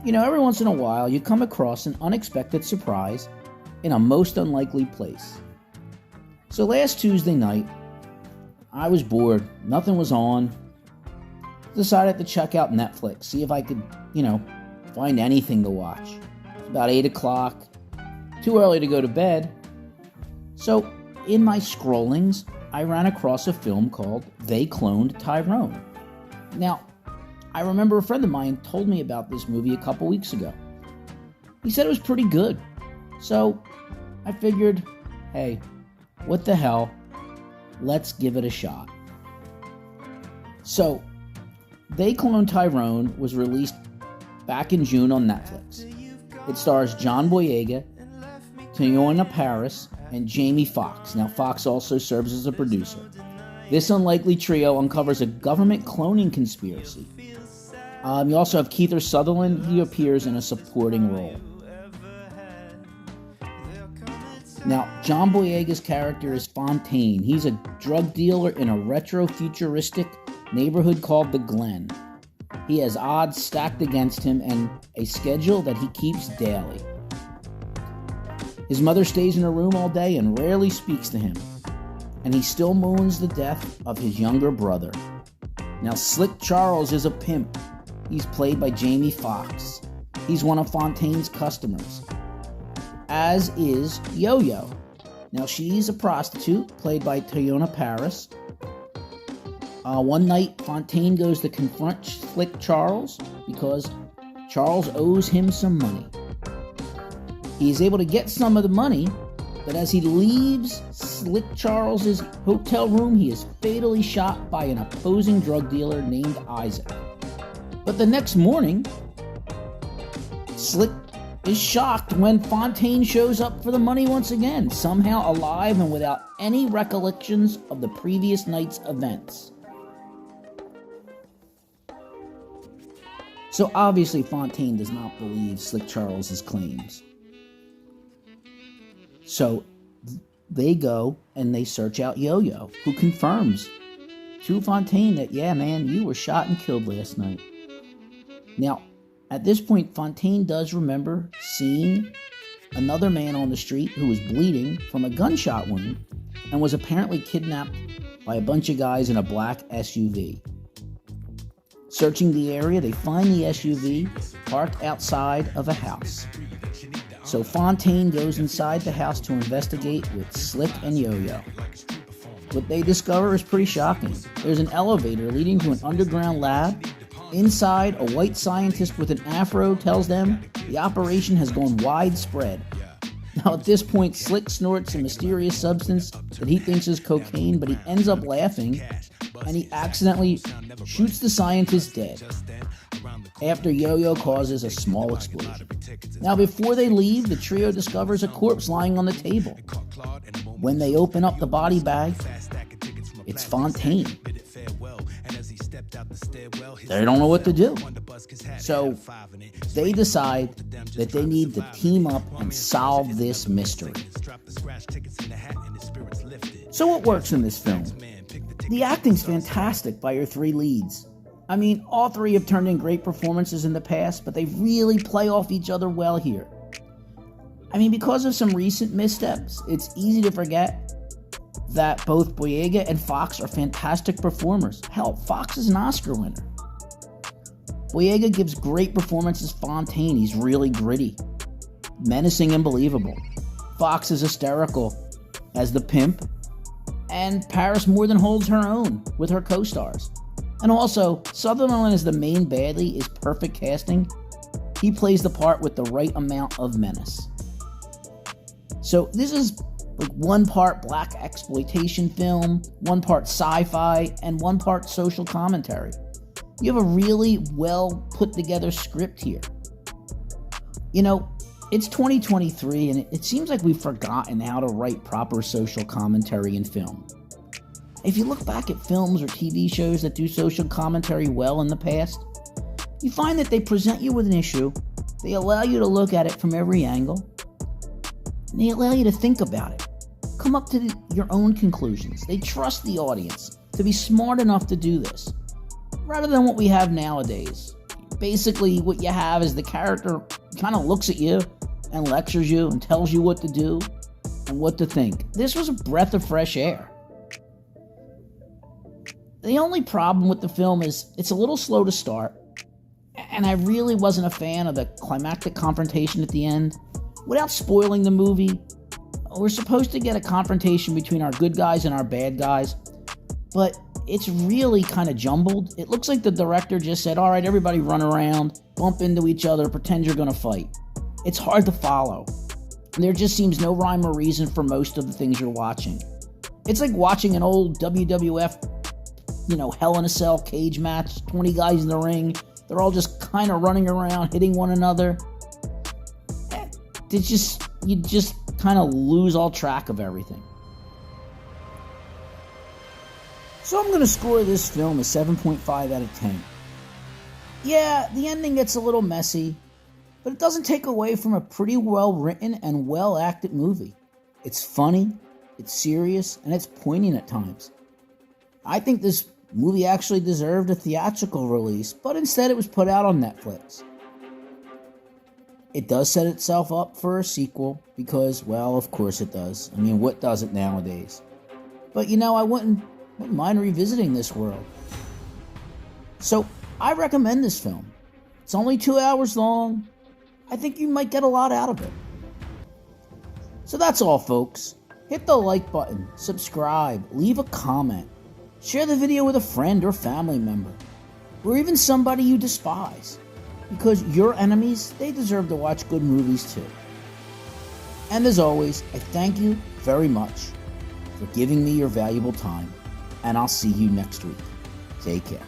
Every once in a while you come across an unexpected surprise in a most unlikely place. So last Tuesday night, I was bored, nothing was on, decided to check out Netflix, see if I could, find anything to watch. It's about 8 o'clock, too early to go to bed. So in my scrollings, I ran across a film called They Cloned Tyrone. Now, I remember a friend of mine told me about this movie a couple weeks ago. He said it was pretty good. So I figured, hey, what the hell? Let's give it a shot. So, They Cloned Tyrone was released back in June on Netflix. It stars John Boyega, Tyrone Paris, and Jamie Foxx. Now, Foxx also serves as a producer. This unlikely trio uncovers a government cloning conspiracy. You also have Kiefer Sutherland. He appears in a supporting role. Now, John Boyega's character is Fontaine. He's a drug dealer in a retro-futuristic neighborhood called The Glen. He has odds stacked against him and a schedule that he keeps daily. His mother stays in her room all day and rarely speaks to him, and he still mourns the death of his younger brother. Now, Slick Charles is a pimp. He's played by Jamie Foxx. He's one of Fontaine's customers, as is Yo-Yo. Now, she's a prostitute, played by Tyrone Paris. One night, Fontaine goes to confront Slick Charles because Charles owes him some money. He is able to get some of the money, but as he leaves Slick Charles's hotel room, he is fatally shot by an opposing drug dealer named Isaac. But the next morning, Slick is shocked when Fontaine shows up for the money once again, somehow alive and without any recollections of the previous night's events. So obviously Fontaine does not believe Slick Charles's claims. So they go and they search out Yo-Yo, who confirms to Fontaine that, yeah, man, you were shot and killed last night. Now, at this point, Fontaine does remember seeing another man on the street who was bleeding from a gunshot wound and was apparently kidnapped by a bunch of guys in a black SUV. Searching the area, they find the SUV parked outside of a house. So Fontaine goes inside the house to investigate with Slick and Yo-Yo. What they discover is pretty shocking. There's an elevator leading to an underground lab. Inside, a white scientist with an afro tells them the operation has gone widespread. Now at this point, Slick snorts a mysterious substance that he thinks is cocaine, but he ends up laughing, and he accidentally shoots the scientist dead after Yo-Yo causes a small explosion. Now before they leave, the trio discovers a corpse lying on the table. When they open up the body bag, it's Fontaine. They don't know what to do. So they decide that they need to team up and solve this mystery. So what works in this film? The acting's fantastic by your three leads. I mean, all three have turned in great performances in the past, but they really play off each other well here. I mean, because of some recent missteps, it's easy to forget that both Boyega and Foxx are fantastic performers. Hell, Foxx is an Oscar winner. Boyega gives great performance as Fontaine. He's really gritty, menacing, and believable. Foxx is hysterical as the pimp, and Paris more than holds her own with her co-stars. And also, Sutherland as the main baddie is perfect casting. He plays the part with the right amount of menace. So this is like one part black exploitation film, one part sci-fi, and one part social commentary. You have a really well put together script here. You know, it's 2023 and it seems like we've forgotten how to write proper social commentary in film. If you look back at films or TV shows that do social commentary well in the past, you find that they present you with an issue, they allow you to look at it from every angle, and they allow you to think about it. Come up to your own conclusions. They trust the audience to be smart enough to do this, rather than what we have nowadays. basically what you have is the character kind of looks at you and lectures you and tells you what to do and what to think. This was a breath of fresh air. The only problem with the film is it's a little slow to start, and I really wasn't a fan of the climactic confrontation at the end. Without spoiling the movie, we're supposed to get a confrontation between our good guys and our bad guys, but it's really kind of jumbled. It looks like the director just said, all right, everybody run around, bump into each other, pretend you're going to fight. It's hard to follow. There just seems no rhyme or reason for most of the things you're watching. It's like watching an old WWF, Hell in a Cell cage match, 20 guys in the ring. They're all just kind of running around, hitting one another. You just kind of lose all track of everything. So I'm going to score this film a 7.5 out of 10. Yeah, the ending gets a little messy, but it doesn't take away from a pretty well written and well acted movie. It's funny, it's serious, and it's poignant at times. I think this movie actually deserved a theatrical release, but instead it was put out on Netflix. It does set itself up for a sequel because, well, of course it does. I mean, what does it nowadays? But I wouldn't mind revisiting this world. So, I recommend this film. It's only 2 hours long. I think you might get a lot out of it. So that's all, folks. Hit the like button, subscribe, leave a comment, share the video with a friend or family member, or even somebody you despise. Because your enemies, they deserve to watch good movies too. And as always, I thank you very much for giving me your valuable time, and I'll see you next week. Take care.